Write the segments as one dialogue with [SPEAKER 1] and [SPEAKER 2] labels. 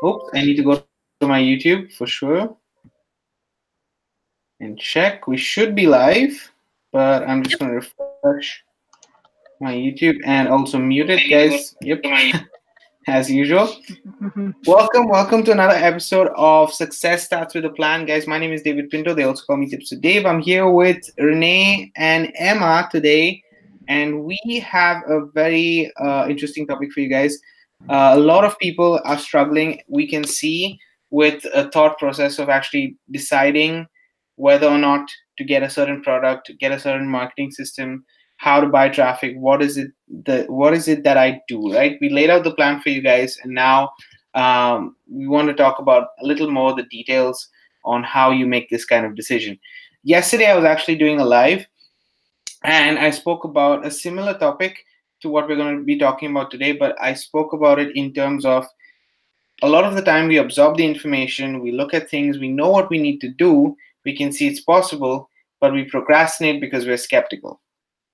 [SPEAKER 1] Oops, I need to go to my YouTube for sure and check. We should be live, but I'm just going to refresh my YouTube and also mute it, guys. Yep, as usual. Welcome to another episode of Success Starts with a Plan, guys. My name is David Pinto. They also call me Tips with Dave. I'm here with Renee and Emma today, and we have a very interesting topic for you guys. A lot of people are struggling, we can see, with a thought process of actually deciding whether or not to get a certain product, get a certain marketing system, how to buy traffic, what is it that I do, right? We laid out the plan for you guys, and now we want to talk about a little more the details on how you make this kind of decision. Yesterday, I was actually doing a live, and I spoke about a similar topic to what we're going to be talking about today, but I spoke about it in terms of a lot of the time we absorb the information, we look at things, we know what we need to do, we can see it's possible, but we procrastinate because we're skeptical.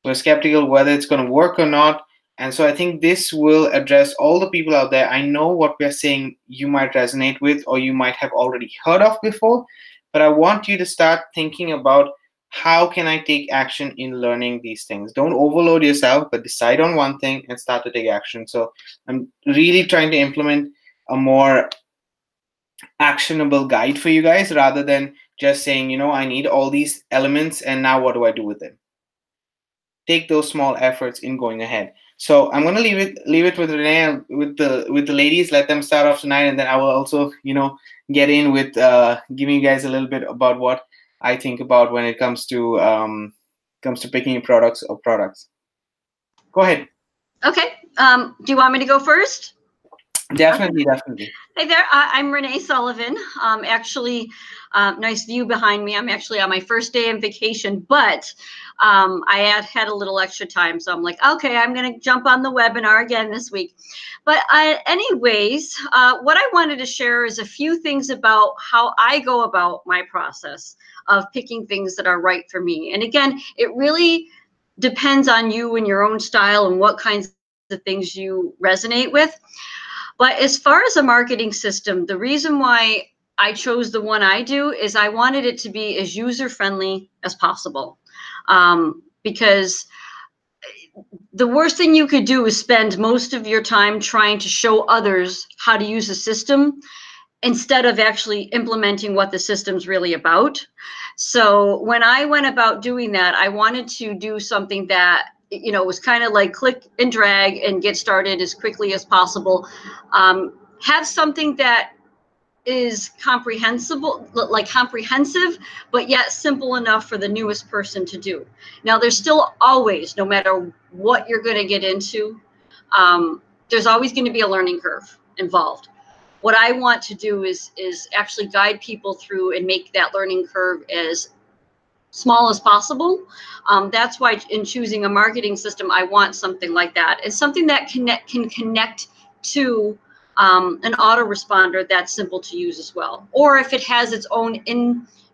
[SPEAKER 1] We're skeptical whether it's going to work or not. And so I think this will address all the people out there. I know what we're saying you might resonate with or you might have already heard of before, but I want you to start thinking about how can I take action in learning these things. Don't overload yourself, but decide on one thing and start to take action. So I'm really trying to implement a more actionable guide for you guys rather than just saying, I need all these elements and now what do I do with them? Take those small efforts in going ahead. So I'm going to leave it with Renee and with the ladies. Let them start off tonight, and then I will also get in with giving you guys a little bit about what I think about when it comes to picking products. Go ahead.
[SPEAKER 2] Okay. Do you want me to go first?
[SPEAKER 1] Definitely.
[SPEAKER 2] Hey there, I'm Renee Sullivan. Actually, nice view behind me. I'm actually on my first day on vacation, but I had a little extra time, so I'm like, okay, I'm going to jump on the webinar again this week. But anyways, what I wanted to share is a few things about how I go about my process of picking things that are right for me. And again, it really depends on you and your own style and what kinds of things you resonate with. But as far as a marketing system, the reason why I chose the one I do is I wanted it to be as user-friendly as possible. Because the worst thing you could do is spend most of your time trying to show others how to use a system instead of actually implementing what the system's really about. So when I went about doing that, I wanted to do something that was kind of like click and drag and get started as quickly as possible. Have something that is comprehensive, but yet simple enough for the newest person to do. Now, there's still always, no matter what you're going to get into, there's always going to be a learning curve involved. What I want to do is actually guide people through and make that learning curve as small as possible. That's why in choosing a marketing system, I want something like that. It's something that can connect to an autoresponder that's simple to use as well. Or if it has its own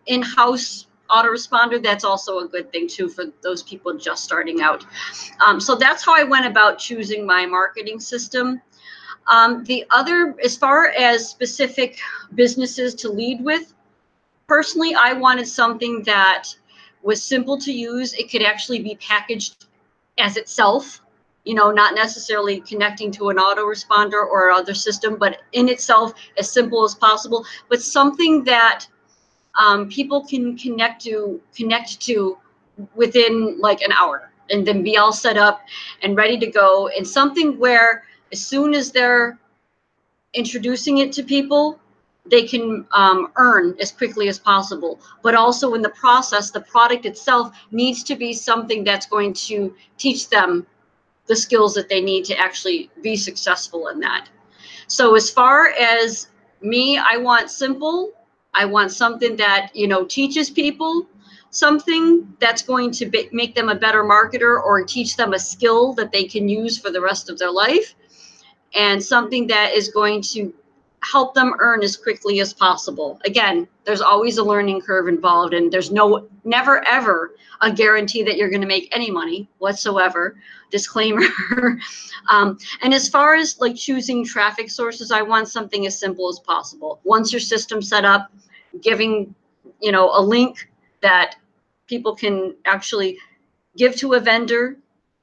[SPEAKER 2] in-house autoresponder, that's also a good thing too for those people just starting out. So that's how I went about choosing my marketing system. The other, as far as specific businesses to lead with, personally, I wanted something that was simple to use. It could actually be packaged as itself, not necessarily connecting to an autoresponder or other system, but in itself as simple as possible, but something that people can connect to within like an hour and then be all set up and ready to go, and something where as soon as they're introducing it to people, they can earn as quickly as possible. But also in the process, the product itself needs to be something that's going to teach them the skills that they need to actually be successful in that. So as far as me, I want simple. I want something that, teaches people something that's going to make them a better marketer or teach them a skill that they can use for the rest of their life. And something that is going to help them earn as quickly as possible. Again, there's always a learning curve involved, and there's never ever a guarantee that you're going to make any money whatsoever. Disclaimer. And as far as like choosing traffic sources, I want something as simple as possible. Once your system's set up, giving, a link that people can actually give to a vendor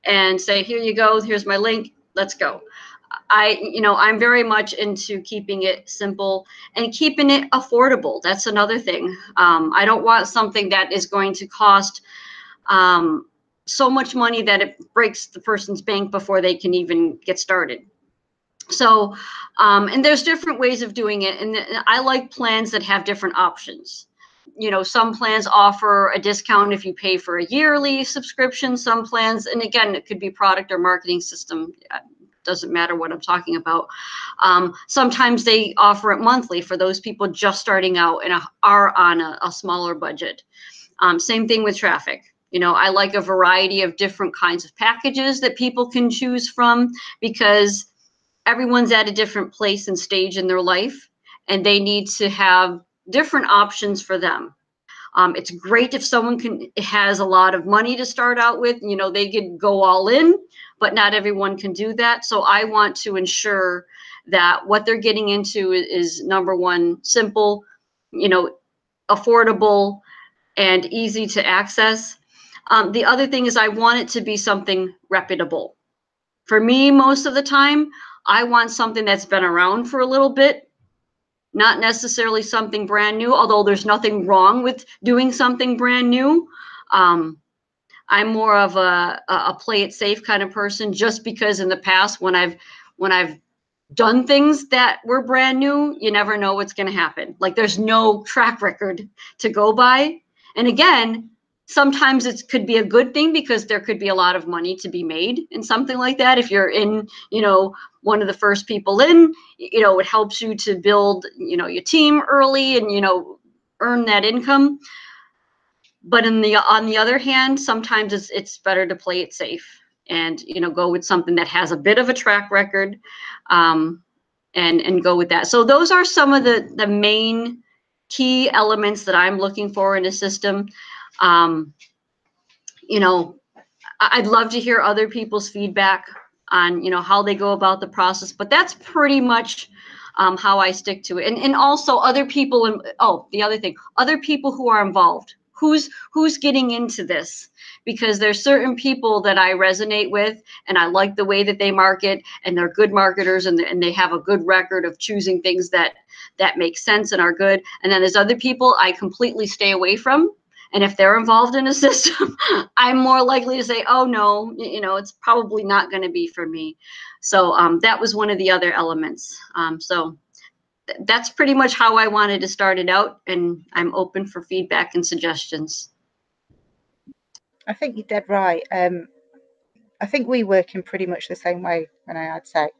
[SPEAKER 2] and say, here you go, here's my link, let's go. I'm very much into keeping it simple and keeping it affordable. That's another thing. I don't want something that is going to cost so much money that it breaks the person's bank before they can even get started. So, and there's different ways of doing it. And I like plans that have different options. Some plans offer a discount if you pay for a yearly subscription. Some plans, and again, it could be product or marketing system. Doesn't matter what I'm talking about. Sometimes they offer it monthly for those people just starting out and are on a smaller budget. Same thing with traffic. I like a variety of different kinds of packages that people can choose from, because everyone's at a different place and stage in their life, and they need to have different options for them. It's great if someone has a lot of money to start out with, they could go all in, but not everyone can do that. So I want to ensure that what they're getting into is number one, simple, affordable, and easy to access. The other thing is I want it to be something reputable. For me, most of the time, I want something that's been around for a little bit, not necessarily something brand new, although there's nothing wrong with doing something brand new. I'm more of a play it safe kind of person, just because in the past when I've done things that were brand new, you never know what's going to happen. Like, there's no track record to go by. And again, sometimes it could be a good thing, because there could be a lot of money to be made in something like that. If you're in, one of the first people in, it helps you to build, your team early and, earn that income. But on the other hand, sometimes it's better to play it safe and, go with something that has a bit of a track record, and go with that. So those are some of the main key elements that I'm looking for in a system. I'd love to hear other people's feedback on, how they go about the process, but that's pretty much how I stick to it. And also other people, the other thing, other people who are involved, who's getting into this, because there's certain people that I resonate with and I like the way that they market, and they're good marketers, and they have a good record of choosing things that make sense and are good. And then there's other people I completely stay away from. And if they're involved in a system, I'm more likely to say, oh, no, it's probably not going to be for me. So that was one of the other elements. So that's pretty much how I wanted to start it out. And I'm open for feedback and suggestions.
[SPEAKER 3] I think you're dead right. I think we work in pretty much the same way, Renee, I'd say.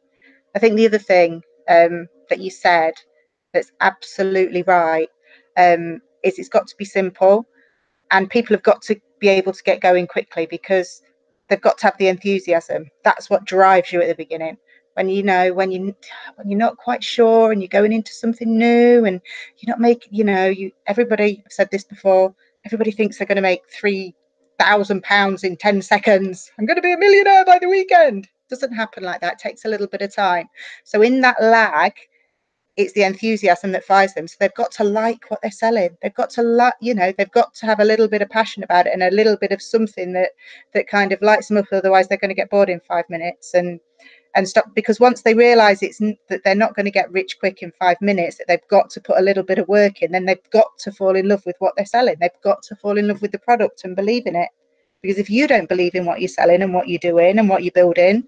[SPEAKER 3] I think the other thing that you said that's absolutely right is it's got to be simple. And people have got to be able to get going quickly, because they've got to have the enthusiasm. That's what drives you at the beginning. When when you're not quite sure and you're going into something new and you're not making, everybody, I've said this before, everybody thinks they're going to make £3,000 in 10 seconds. I'm going to be a millionaire by the weekend. It doesn't happen like that. It takes a little bit of time. So in that lag, it's the enthusiasm that fires them. So they've got to like what they're selling. They've got to they've got to have a little bit of passion about it and a little bit of something that kind of lights them up. Otherwise, they're going to get bored in 5 minutes and stop. Because once they realise that they're not going to get rich quick in 5 minutes, that they've got to put a little bit of work in, then they've got to fall in love with what they're selling. They've got to fall in love with the product and believe in it. Because if you don't believe in what you're selling and what you're doing and what you're building,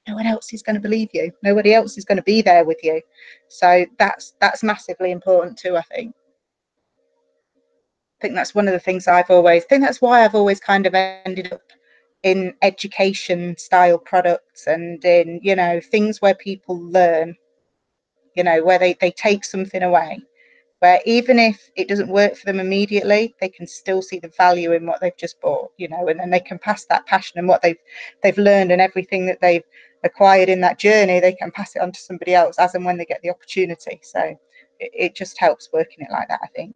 [SPEAKER 3] no one else is going to believe you. Nobody else is going to be there with you. So that's massively important too, I think. I think that's one of the things that's why I've always kind of ended up in education style products and in, things where people learn, where they take something away, where even if it doesn't work for them immediately, they can still see the value in what they've just bought, and then they can pass that passion and what they've learned and everything that they've acquired in that journey, they can pass it on to somebody else as and when they get the opportunity. So it just helps working it like that, I think.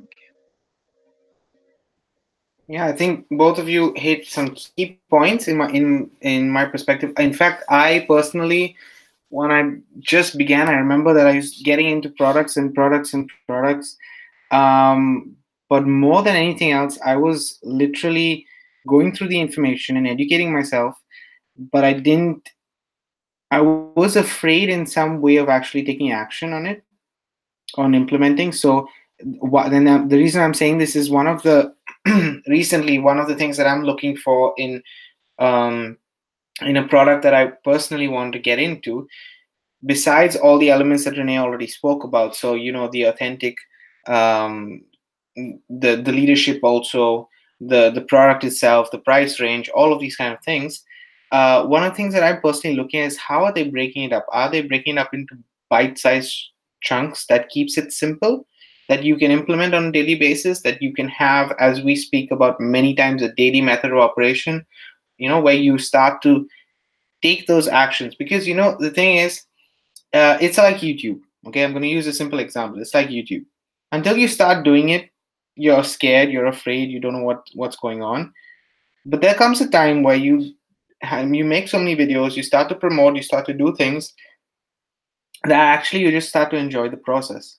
[SPEAKER 1] Yeah, I think both of you hit some key points in my perspective. In fact, I personally, when I just began, I remember that I was getting into products and products and products. But more than anything else, I was literally going through the information and educating myself, but I was afraid in some way of actually taking action on it, on implementing. So the reason I'm saying this is one of the recently one of the things that I'm looking for um, in a product that I personally want to get into, besides all the elements that Renee already spoke about. So the authentic, um, the leadership, also the product itself, the price range, all of these kind of things. One of the things that I'm personally looking at is how are they breaking it up? Are they breaking it up into bite-sized chunks that keeps it simple, that you can implement on a daily basis, that you can have, as we speak about many times, a daily method of operation, where you start to take those actions? Because the thing is, it's like YouTube. Okay, I'm going to use a simple example. It's like YouTube. Until you start doing it, you're scared, you're afraid, you don't know what's going on. But there comes a time where you make so many videos, you start to promote, you start to do things that actually you just start to enjoy the process.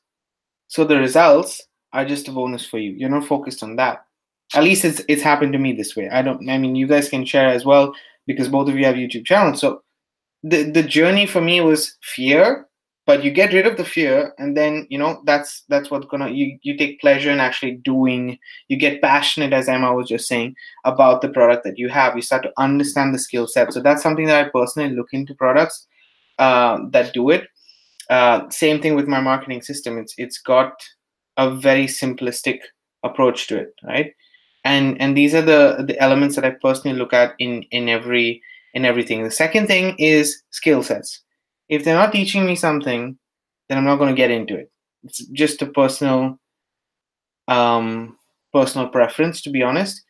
[SPEAKER 1] So the results are just a bonus for you. You're not focused on that. At least it's happened to me this way. I mean, you guys can share as well, because both of you have YouTube channels. So the journey for me was fear, but you get rid of the fear, and then that's what's gonna, you take pleasure in actually doing. You get passionate, as Emma was just saying, about the product that you have. You start to understand the skill set. So that's something that I personally look into products that do it. Same thing with my marketing system. It's got a very simplistic approach to it, right? And these are the elements that I personally look at in everything. The second thing is skill sets. If they're not teaching me something, then I'm not going to get into it. It's just a personal preference, to be honest.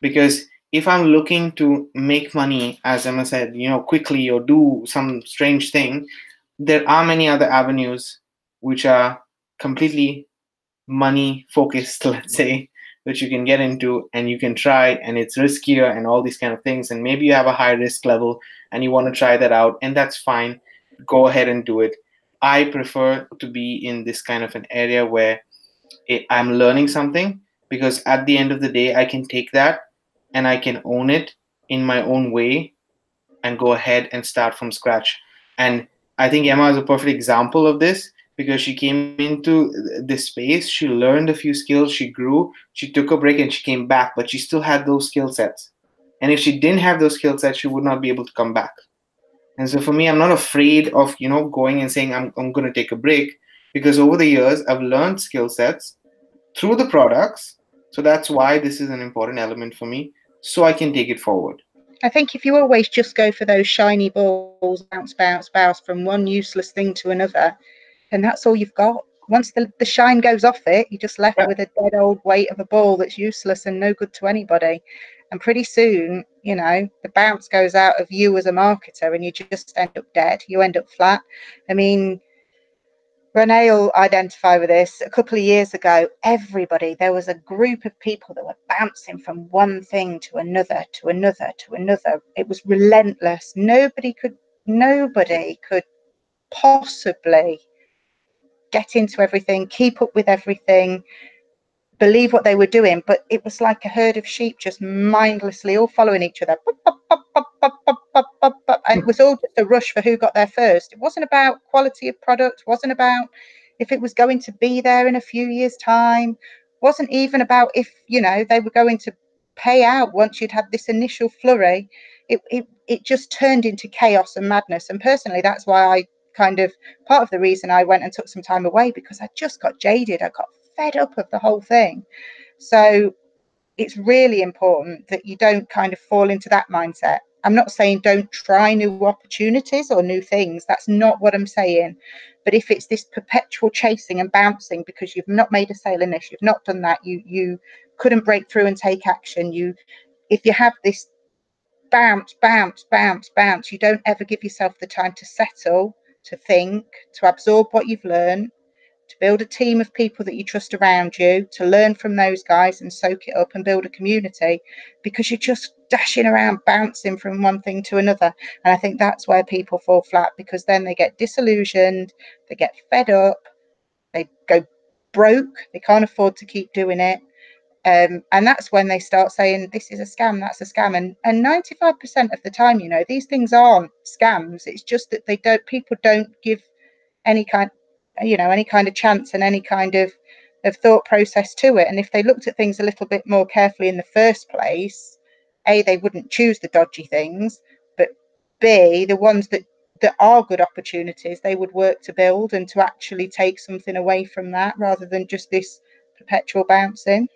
[SPEAKER 1] Because if I'm looking to make money, as Emma said, quickly, or do some strange thing, there are many other avenues which are completely money focused, let's say, which you can get into and you can try, and it's riskier and all these kind of things, and maybe you have a high risk level and you want to try that out, and that's fine. Go ahead and do it. I prefer to be in this kind of an area where I'm learning something, because at the end of the day, I can take that and I can own it in my own way and go ahead and start from scratch. And I think Emma is a perfect example of this, because she came into this space, she learned a few skills, she grew, she took a break and she came back, but she still had those skill sets. And if she didn't have those skill sets, she would not be able to come back. And so for me, I'm not afraid of, going and saying I'm going to take a break, because over the years, I've learned skill sets through the products. So that's why this is an important element for me, so I can take it forward.
[SPEAKER 3] I think if you always just go for those shiny balls, bounce, bounce, bounce from one useless thing to another, then that's all you've got. Once the shine goes off it, you're just left with a dead old weight of a ball that's useless and no good to anybody. And pretty soon, the bounce goes out of you as a marketer and you just end up dead. You end up flat. I mean, Renee will identify with this. A couple of years ago, there was a group of people that were bouncing from one thing to another, to another, to another. It was relentless. Nobody could possibly get into everything, keep up with everything, believe what they were doing, but it was like a herd of sheep just mindlessly all following each other. And it was all just a rush for who got there first. It wasn't about quality of product, wasn't about if it was going to be there in a few years' time, wasn't even about if, they were going to pay out once you'd had this initial flurry. It just turned into chaos and madness. And personally, that's why I part of the reason I went and took some time away, because I just got jaded. I got fed up of the whole thing. So it's really important that you don't fall into that mindset. I'm not saying don't try new opportunities or new things. That's not what I'm saying. But if it's this perpetual chasing and bouncing because you've not made a sale in this, you've not done that, you couldn't break through and take action. If you have this bounce, bounce, bounce, bounce. You don't ever give yourself the time to settle, to think, to absorb what you've learned, to build a team of people that you trust around you, to learn from those guys and soak it up and build a community, because you're just dashing around, bouncing from one thing to another. And I think that's where people fall flat, because then they get disillusioned, they get fed up, they go broke, they can't afford to keep doing it. And that's when they start saying, this is a scam, that's a scam. And 95% of the time, you know, these things aren't scams. It's just that people don't give any kind of chance and any kind of thought process to it. And if they looked at things a little bit more carefully in the first place, A, they wouldn't choose the dodgy things, but B, the ones that are good opportunities, they would work to build and to actually take something away from that, rather than just this perpetual bouncing.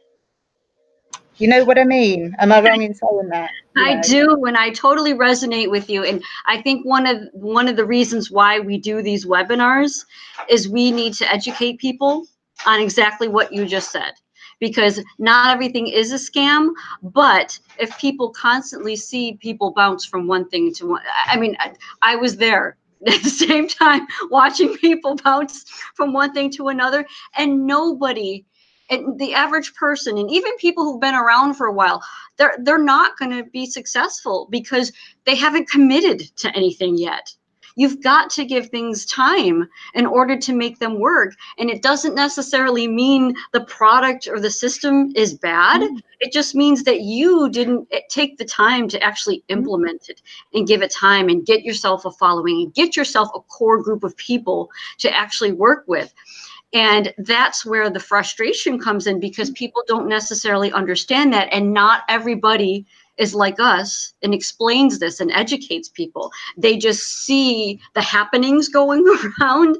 [SPEAKER 3] You know what I mean? Am I wrong in saying that?
[SPEAKER 2] I do, and I totally resonate with you. And I think one of the reasons why we do these webinars is we need to educate people on exactly what you just said. Because not everything is a scam, but if people constantly see people bounce from one thing to one, I mean, I was there at the same time watching people bounce from one thing to another, and nobody, and the average person, and even people who've been around for a while, they're not going to be successful because they haven't committed to anything yet. You've got to give things time in order to make them work. And it doesn't necessarily mean the product or the system is bad. It just means that you didn't take the time to actually implement it and give it time and get yourself a following and get yourself a core group of people to actually work with. And that's where the frustration comes in, because people don't necessarily understand that. And not everybody is like us and explains this and educates people. They just see the happenings going around.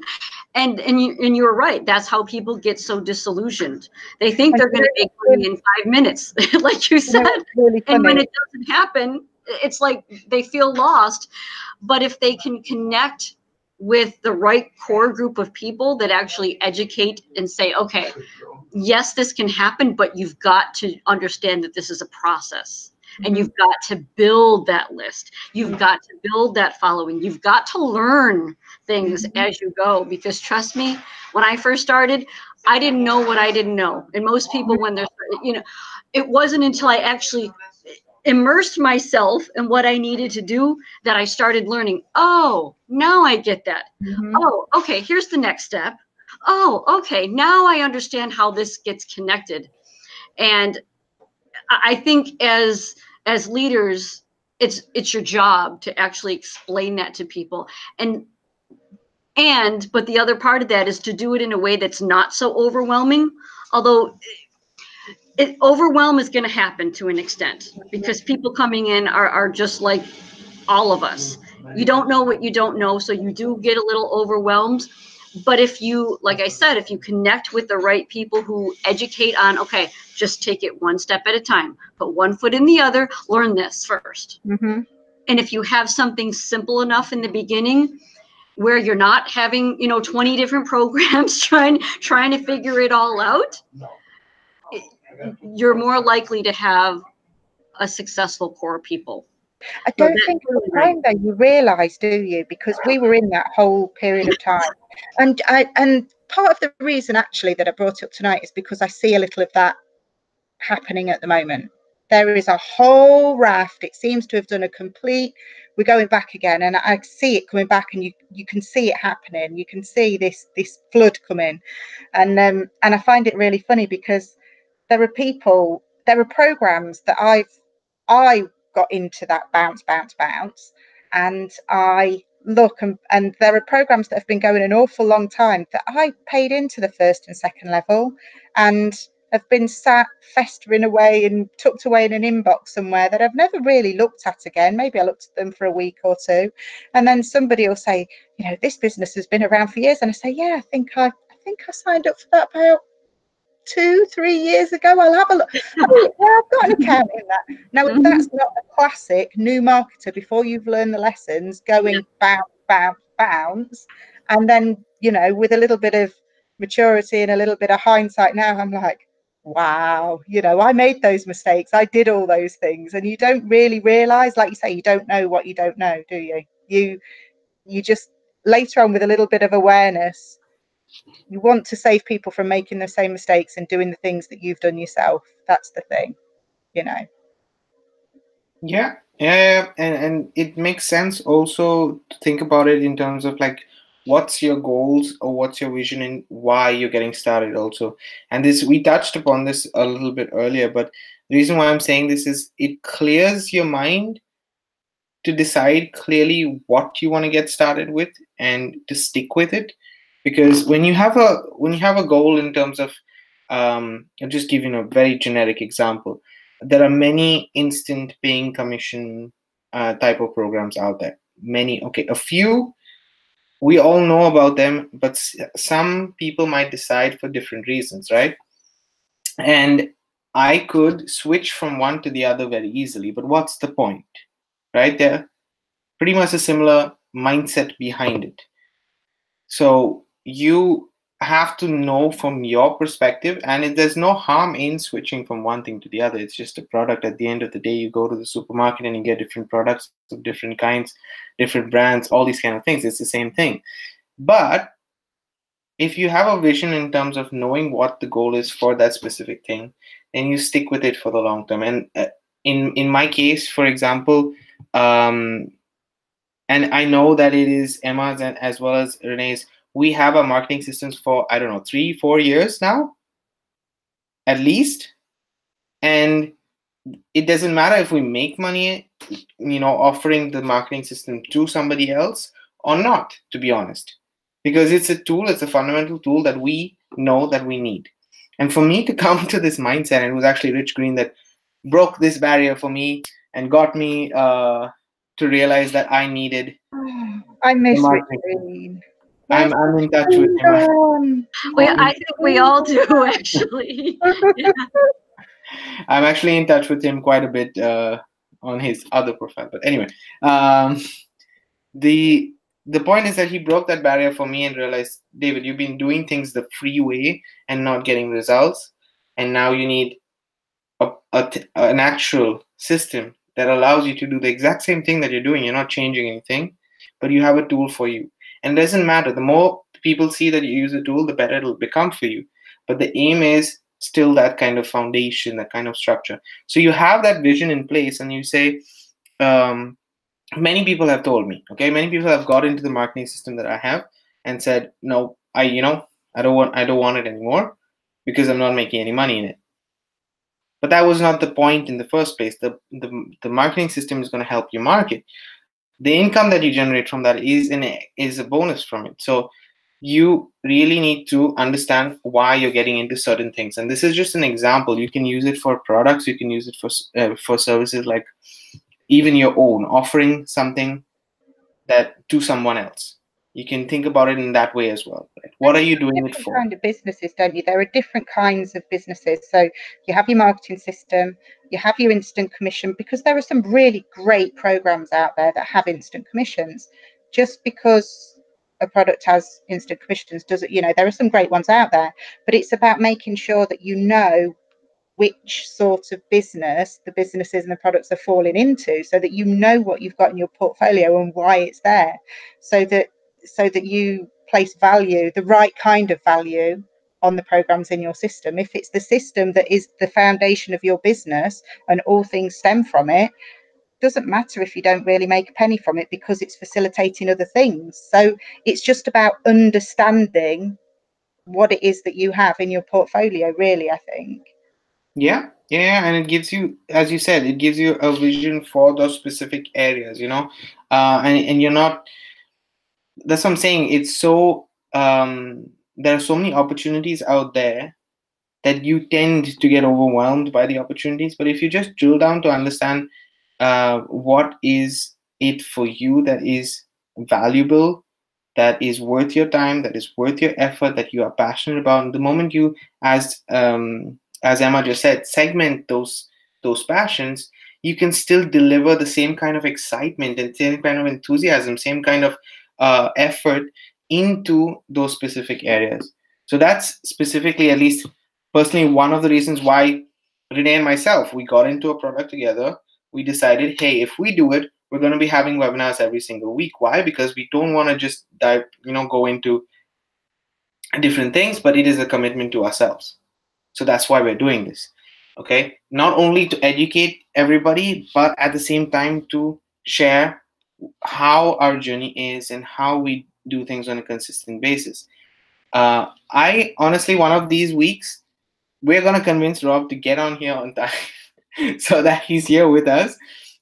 [SPEAKER 2] And you're right. That's how people get so disillusioned. They think they're going to make money in 5 minutes, like you said.
[SPEAKER 3] Really,
[SPEAKER 2] and when it doesn't happen, it's like they feel lost. But if they can connect with the right core group of people that actually educate and say, okay, yes, this can happen, but you've got to understand that this is a process. And you've got to build that list. You've got to build that following. You've got to learn things as you go. Because trust me, when I first started, I didn't know what I didn't know. And most people, when they're, it wasn't until I actually immersed myself in what I needed to do that I started learning. Oh, now I get that. Oh, okay, here's the next step. Oh, okay, now I understand how this gets connected. And I think as leaders, it's your job to actually explain that to people. But the other part of that is to do it in a way that's not so overwhelming, although overwhelm is going to happen to an extent, because people coming in are just like all of us. You don't know what you don't know, so you do get a little overwhelmed. But if you, like I said, if you connect with the right people who educate on, okay, just take it one step at a time, put one foot in the other, learn this first. And if you have something simple enough in the beginning where you're not having, 20 different programs trying to figure it all out, you're more likely to have a successful core of people.
[SPEAKER 3] I don't think at the time, though, you realise, do you? Because we were in that whole period of time. And part of the reason, actually, that I brought it up tonight is because I see a little of that happening at the moment. There is a whole raft. It seems to have done a complete, we're going back again, and I see it coming back, and you can see it happening. You can see this flood coming. And I find it really funny, because there are programs that I got into that bounce, and I look, and there are programs that have been going an awful long time that I paid into the first and second level and have been sat festering away and tucked away in an inbox somewhere that I've never really looked at again. Maybe I looked at them for a week or two, and then somebody will say, this business has been around for years, and I say, yeah, I think I signed up for that about 2-3 years ago. I'll have a look. Oh, yeah, I've got an account in that. Now, that's not a classic new marketer before you've learned the lessons, going bounce. And then, with a little bit of maturity and a little bit of hindsight now, I'm like, wow, I made those mistakes. I did all those things. And you don't really realize, like you say, you don't know what you don't know, do you? You just, later on, with a little bit of awareness, you want to save people from making the same mistakes and doing the things that you've done yourself. That's the thing,
[SPEAKER 1] Yeah, and it makes sense also to think about it in terms of like what's your goals or what's your vision and why you're getting started also. And this, we touched upon this a little bit earlier, but the reason why I'm saying this is it clears your mind to decide clearly what you want to get started with and to stick with it. Because when you have a goal in terms of I'll just give you a very generic example. There are many instant paying commission type of programs out there. Many, okay, a few we all know about them, but some people might decide for different reasons, right? And I could switch from one to the other very easily, but what's the point, right? They're pretty much a similar mindset behind it. So you have to know from your perspective, and there's no harm in switching from one thing to the other. It's just a product. At the end of the day, you go to the supermarket and you get different products of different kinds, different brands, all these kind of things. It's the same thing. But if you have a vision in terms of knowing what the goal is for that specific thing, then you stick with it for the long term. And in my case, for example, and I know that it is Emma's and as well as Renee's, we have our marketing systems for, I don't know, 3-4 years now, at least. And it doesn't matter if we make money, offering the marketing system to somebody else or not, to be honest. Because it's a tool, it's a fundamental tool that we know that we need. And for me to come to this mindset, and it was actually Rich Green that broke this barrier for me and got me to realize that I needed.
[SPEAKER 3] I miss Rich Green.
[SPEAKER 1] I'm in touch with him.
[SPEAKER 2] I think we all do, actually. Yeah.
[SPEAKER 1] I'm actually in touch with him quite a bit on his other profile. But anyway, the point is that he broke that barrier for me and realized, David, you've been doing things the free way and not getting results. And now you need an actual system that allows you to do the exact same thing that you're doing. You're not changing anything, but you have a tool for you. And it doesn't matter. The more people see that you use a tool, the better it'll become for you. But the aim is still that kind of foundation, that kind of structure. So you have that vision in place and you say, many people have told me, okay, many people have got into the marketing system that I have and said, no, I don't want it anymore because I'm not making any money in it. But that was not the point in the first place. The marketing system is going to help you market. The income that you generate from that is a bonus from it. So you really need to understand why you're getting into certain things. And this is just an example. You can use it for products. You can use it for services, like even your own, offering something that to someone else. You can think about it in that way as well. Right? What are you doing it for?
[SPEAKER 3] Kind of businesses, don't you? There are different kinds of businesses. So you have your marketing system, you have your instant commission, because there are some really great programs out there that have instant commissions. Just because a product has instant commissions doesn't, there are some great ones out there, but it's about making sure that you know which sort of business the businesses and the products are falling into, so that you know what you've got in your portfolio and why it's there, so that you place value, the right kind of value, on the programs in your system. If it's the system that is the foundation of your business and all things stem from it, doesn't matter if you don't really make a penny from it, because it's facilitating other things. So it's just about understanding what it is that you have in your portfolio, really, I think.
[SPEAKER 1] Yeah, and it gives you, as you said, it gives you a vision for those specific areas, and you're not. That's what I'm saying. It's so there are so many opportunities out there that you tend to get overwhelmed by the opportunities. But if you just drill down to understand what is it for you that is valuable, that is worth your time, that is worth your effort, that you are passionate about, and the moment you, as Emma just said, segment those passions, you can still deliver the same kind of excitement and same kind of enthusiasm, same kind of effort into those specific areas. So that's specifically, at least Personally, one of the reasons why Renee and myself, we got into a product together, we decided, hey, if we do it, we're going to be having webinars every single week. Why? Because we don't want to just go into different things, but it is a commitment to ourselves. So that's why we're doing this. Okay, not only to educate everybody, but at the same time to share how our journey is and how we do things on a consistent basis. I honestly, one of these weeks, we're gonna convince Rob to get on here on time so that he's here with us.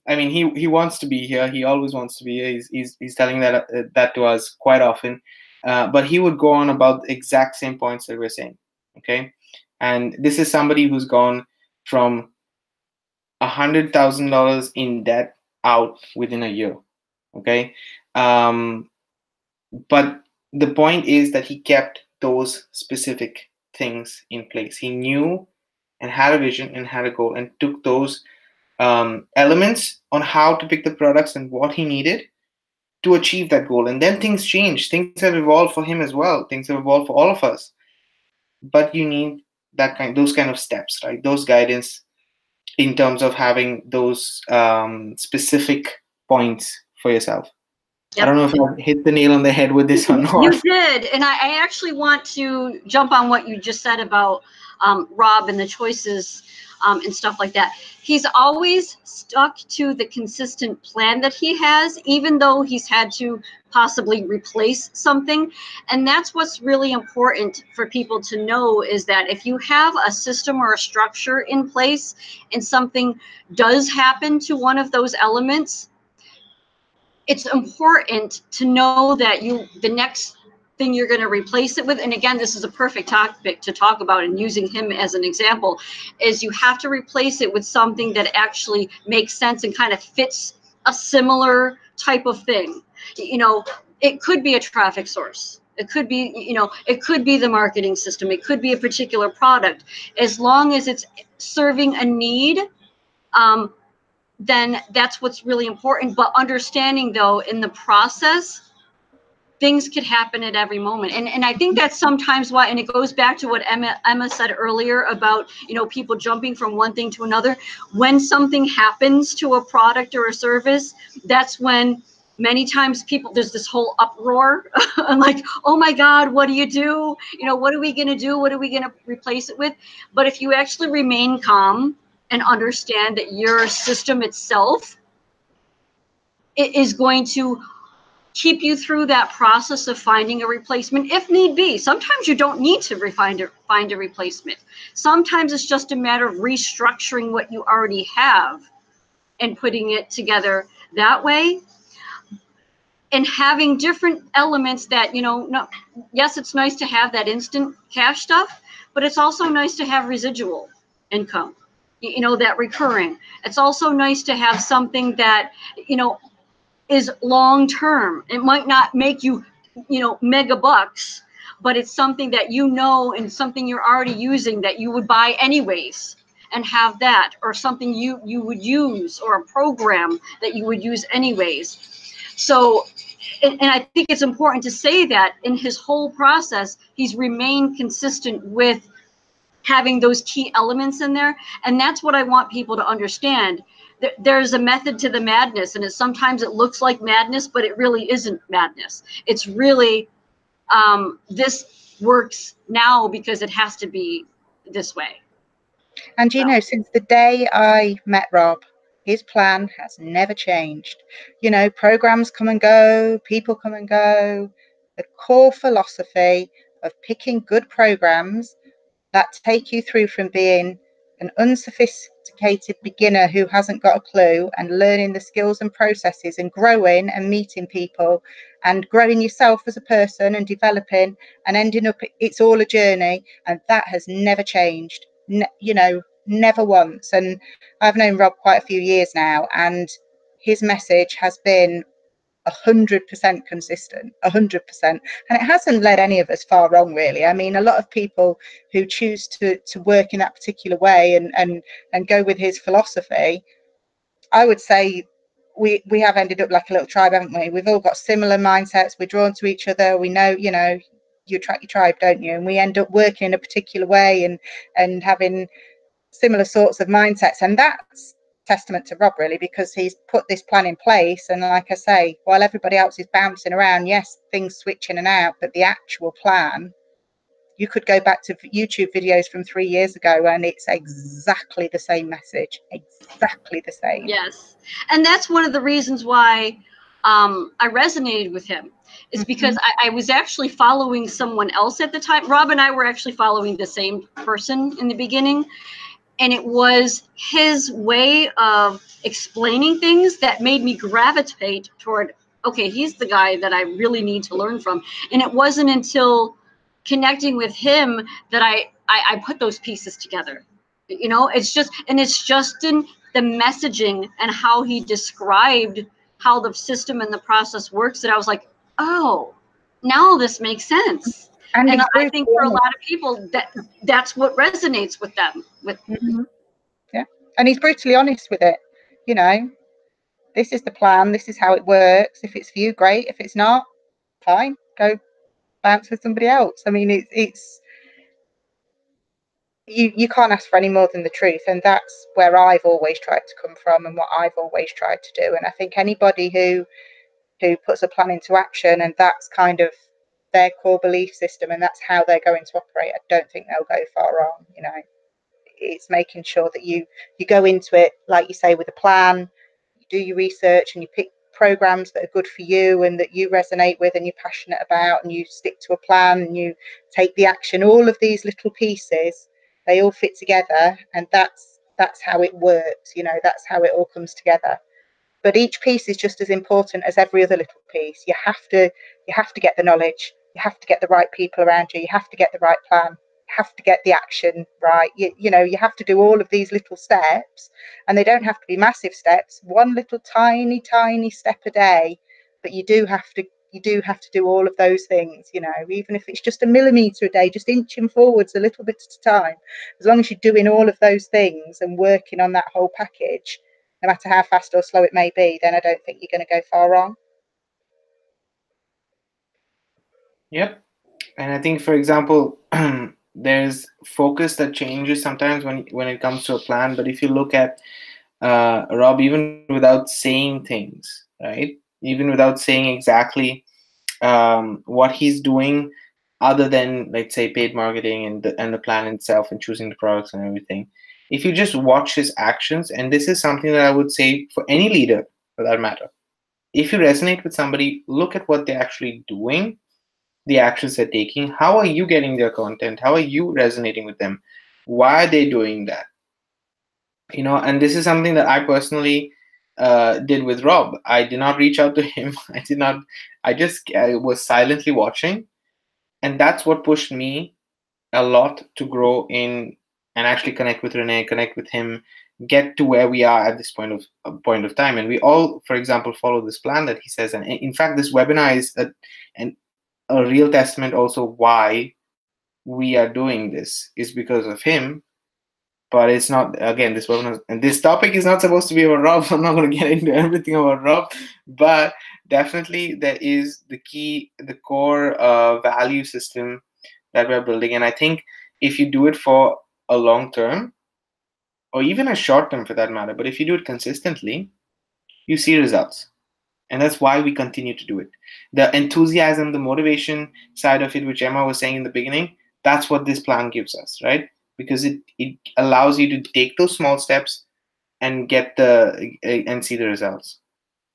[SPEAKER 1] I mean, he wants to be here. He always wants to be here. He's telling that to us quite often. But he would go on about the exact same points that we're saying. Okay, and this is somebody who's gone from $100,000 in debt out within a year. Okay, but the point is that he kept those specific things in place. He knew and had a vision and had a goal and took those elements on how to pick the products and what he needed to achieve that goal. And then things change. Things have evolved for him as well. Things have evolved for all of us. But you need those kind of steps, right? Those guidance in terms of having those specific points for yourself. Yep. I don't know if I hit the nail on the head with this or not.
[SPEAKER 2] You did. And I actually want to jump on what you just said about Rob and the choices and stuff like that. He's always stuck to the consistent plan that he has, even though he's had to possibly replace something. And that's what's really important for people to know, is that if you have a system or a structure in place and something does happen to one of those elements, it's important to know that the next thing you're going to replace it with, and again, this is a perfect topic to talk about, and using him as an example, is you have to replace it with something that actually makes sense and kind of fits a similar type of thing. It could be a traffic source. It could be, it could be the marketing system. It could be a particular product. As long as it's serving a need, then that's what's really important. But understanding, though, in the process, things could happen at every moment. And I think that's sometimes why, and it goes back to what Emma said earlier about, people jumping from one thing to another. When something happens to a product or a service, that's when many times there's this whole uproar and like, oh my God, what do you do? What are we going to do? What are we going to replace it with? But if you actually remain calm and understand that your system itself is going to keep you through that process of finding a replacement, if need be. Sometimes you don't need to find a replacement. Sometimes it's just a matter of restructuring what you already have and putting it together that way, and having different elements that, yes, it's nice to have that instant cash stuff, but it's also nice to have residual income, that recurring. It's also nice to have something that, is long term. It might not make you, mega bucks, but it's something that and something you're already using that you would buy anyways, and have that, or something you would use, or a program that you would use anyways. So, and I think it's important to say that in his whole process, he's remained consistent with having those key elements in there. And that's what I want people to understand. There's a method to the madness, and sometimes it looks like madness, but it really isn't madness. It's really, this works now because it has to be this way.
[SPEAKER 3] And since the day I met Rob, his plan has never changed. Programs come and go, people come and go. The core philosophy of picking good programs that take you through from being an unsophisticated beginner who hasn't got a clue, and learning the skills and processes, and growing and meeting people and growing yourself as a person and developing and ending up, it's all a journey, and that has never changed, never once. And I've known Rob quite a few years now, and his message has been 100% consistent, 100%, and it hasn't led any of us far wrong, really. I mean, a lot of people who choose to work in that particular way and go with his philosophy, I would say we have ended up like a little tribe, haven't we? We've all got similar mindsets. We're drawn to each other. We know, you attract your tribe, don't you? And we end up working in a particular way and having similar sorts of mindsets. And that's testament to Rob, really, because he's put this plan in place. And like I say, while everybody else is bouncing around, yes, things switch in and out, but the actual plan, you could go back to YouTube videos from 3 years ago and it's exactly the same message, exactly the same.
[SPEAKER 2] Yes. And that's one of the reasons why I resonated with him, is because I was actually following someone else at the time. Rob and I were actually following the same person in the beginning. And it was his way of explaining things that made me gravitate toward, okay, he's the guy that I really need to learn from. And it wasn't until connecting with him that I put those pieces together. You know, it's just in the messaging and how he described how the system and the process works that I was like, oh, now this makes sense. And I think for a lot of people that's what resonates with them.
[SPEAKER 3] Yeah, and he's brutally honest with it. You know, this is the plan. This is how it works. If it's for you, great. If it's not, fine. Go bounce with somebody else. I mean, it's you can't ask for any more than the truth, and that's where I've always tried to come from, and what I've always tried to do. And I think anybody who puts a plan into action, and that's kind of their core belief system, and that's how they're going to operate, I don't think they'll go far wrong. You know, it's making sure that you go into it, like you say, with a plan. You do your research and you pick programs that are good for you and that you resonate with and you're passionate about, and you stick to a plan and you take the action. All of these little pieces, they all fit together, and that's how it works. You know, that's how it all comes together. But each piece is just as important as every other little piece. You have to get the knowledge, you have to get the right people around you, you have to get the right plan, you have to get the action right. You know, you have to do all of these little steps, and they don't have to be massive steps, one little tiny step a day, but you do have to do all of those things, you know, even if it's just a millimetre a day, just inching forwards a little bit at a time. As long as you're doing all of those things and working on that whole package, no matter how fast or slow it may be, then I don't think you're going to go far wrong.
[SPEAKER 1] Yep. And I think, for example, there's focus that changes sometimes when it comes to a plan. But if you look at Rob, even without saying things, right? Even without saying exactly what he's doing, other than, let's say, paid marketing and the plan itself and choosing the products and everything. If you just watch his actions, and this is something that I would say for any leader for that matter, if you resonate with somebody, look at what they're actually doing, the actions they're taking. How are you getting their content? How are you resonating with them? Why are they doing that? You know, and this is something that I personally did with Rob. I did not reach out to him. I was silently watching, and that's what pushed me a lot to grow in and actually connect with Renee, connect with him, get to where we are at this point of time. And we all, for example, follow this plan that he says. And in fact, this webinar is a real testament also why we are doing this is because of him. But it's not, again, this webinar and this topic is not supposed to be about Rob. I'm not going to get into everything about Rob, but definitely there is the core value system that we're building. And I think if you do it for a long term, or even a short term for that matter, but if you do it consistently, you see results. And that's why we continue to do it. The enthusiasm, the motivation side of it, which Emma was saying in the beginning, that's what this plan gives us, right? Because it allows you to take those small steps and and see the results.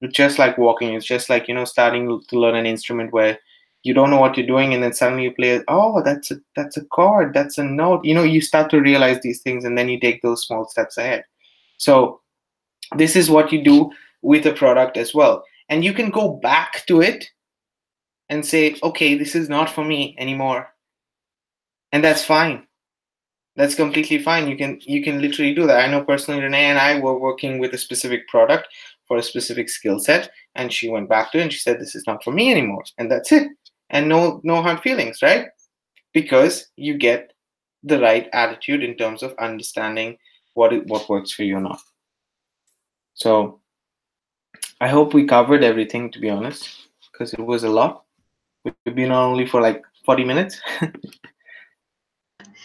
[SPEAKER 1] It's just like walking. It's just like, starting to learn an instrument where you don't know what you're doing, and then suddenly you play, oh, that's a chord, that's a note. You start to realize these things, and then you take those small steps ahead. So this is what you do with a product as well. And you can go back to it and say, okay, this is not for me anymore. And that's fine. That's completely fine. You can literally do that. I know personally, Renee and I were working with a specific product for a specific skill set, and she went back to it and she said, this is not for me anymore. And that's it. And no hard feelings, right? Because you get the right attitude in terms of understanding what works for you or not. So I hope we covered everything, to be honest, because it was a lot. We've been on only for like 40 minutes.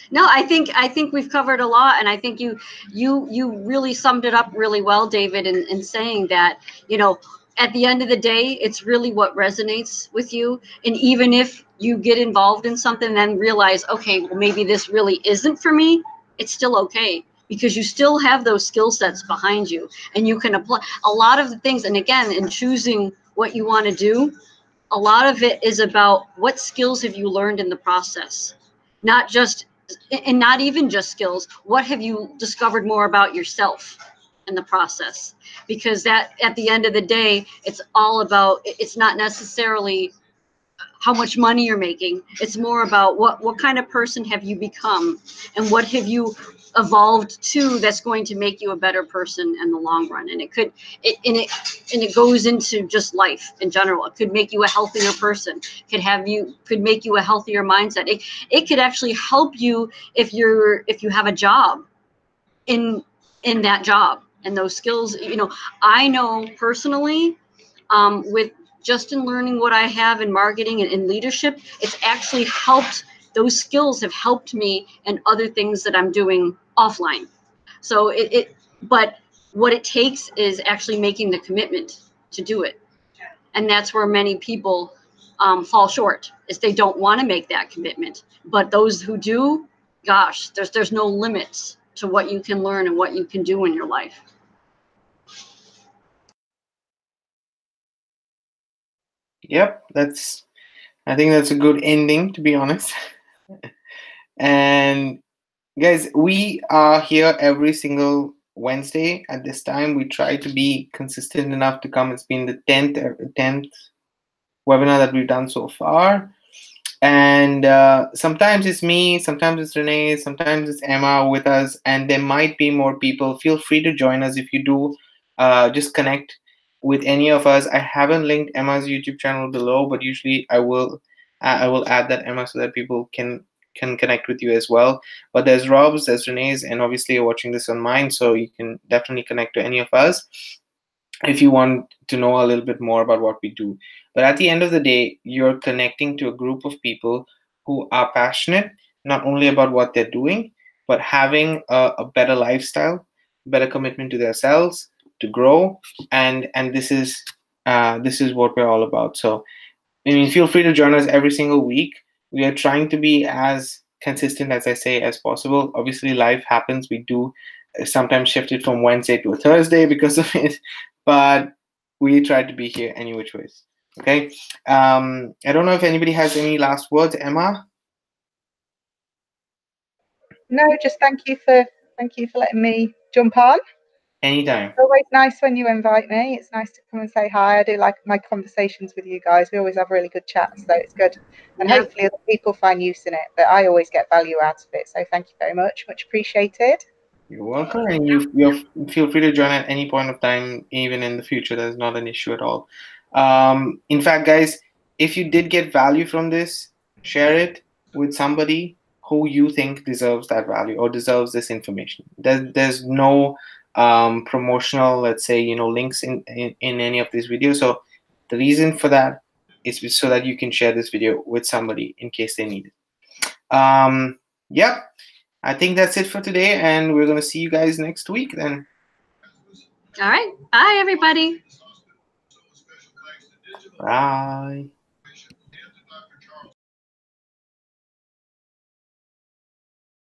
[SPEAKER 2] No, I think we've covered a lot, and I think you really summed it up really well, David, in saying that, you know, at the end of the day, it's really what resonates with you. And even if you get involved in something, then realize, okay, well, maybe this really isn't for me, it's still okay, because you still have those skill sets behind you, and you can apply a lot of the things. And again, in choosing what you want to do, a lot of it is about what skills have you learned in the process, not just, and not even just skills. What have you discovered more about yourself in the process? Because that, at the end of the day, it's all about, it's not necessarily how much money you're making. It's more about what kind of person have you become, and what have you evolved to that's going to make you a better person in the long run. And it goes into just life in general. It could make you a healthier person, could make you a healthier mindset. It could actually help you if you have a job, in that job and those skills. You know, I know personally, with just in learning what I have in marketing and in leadership, it's actually helped. Those skills have helped me in other things that I'm doing offline. So but what it takes is actually making the commitment to do it. And that's where many people fall short, is they don't want to make that commitment. But those who do, gosh, there's no limits to what you can learn and what you can do in your life.
[SPEAKER 1] Yep, I think that's a good ending, to be honest. And guys, we are here every single Wednesday at this time. We try to be consistent enough to come. It's been the 10th webinar that we've done so far. And sometimes it's me, sometimes it's Renee, sometimes it's Emma with us, and there might be more people. Feel free to join us if you do. Just connect with any of us. I haven't linked Emma's YouTube channel below, but usually I will add that, Emma, so that people can connect with you as well. But there's Rob's, there's Renee's, and obviously you're watching this on mine, so you can definitely connect to any of us if you want to know a little bit more about what we do. But at the end of the day, you're connecting to a group of people who are passionate not only about what they're doing, but having a better lifestyle, better commitment to themselves, to grow, and this is what we're all about. So, I mean, feel free to join us every single week. We are trying to be as consistent, as I say, as possible. Obviously, life happens. We do sometimes shift it from Wednesday to a Thursday because of it, but we try to be here any which ways. Okay. I don't know if anybody has any last words, Emma.
[SPEAKER 3] No, just thank you for letting me jump on.
[SPEAKER 1] Anytime.
[SPEAKER 3] It's always nice when you invite me. It's nice to come and say hi. I do like my conversations with you guys. We always have really good chats, so it's good. And hopefully other people find use in it, but I always get value out of it. So thank you very much. Much appreciated.
[SPEAKER 1] You're welcome, and you feel free to join at any point of time, even in the future. There's not an issue at all. In fact, guys, if you did get value from this, share it with somebody who you think deserves that value or deserves this information. There's no promotional, let's say, links in any of these videos. So the reason for that is so that you can share this video with somebody in case they need it. Yep. I think that's it for today, and we're going to see you guys next week then.
[SPEAKER 2] All right. Bye, everybody.
[SPEAKER 1] Bye.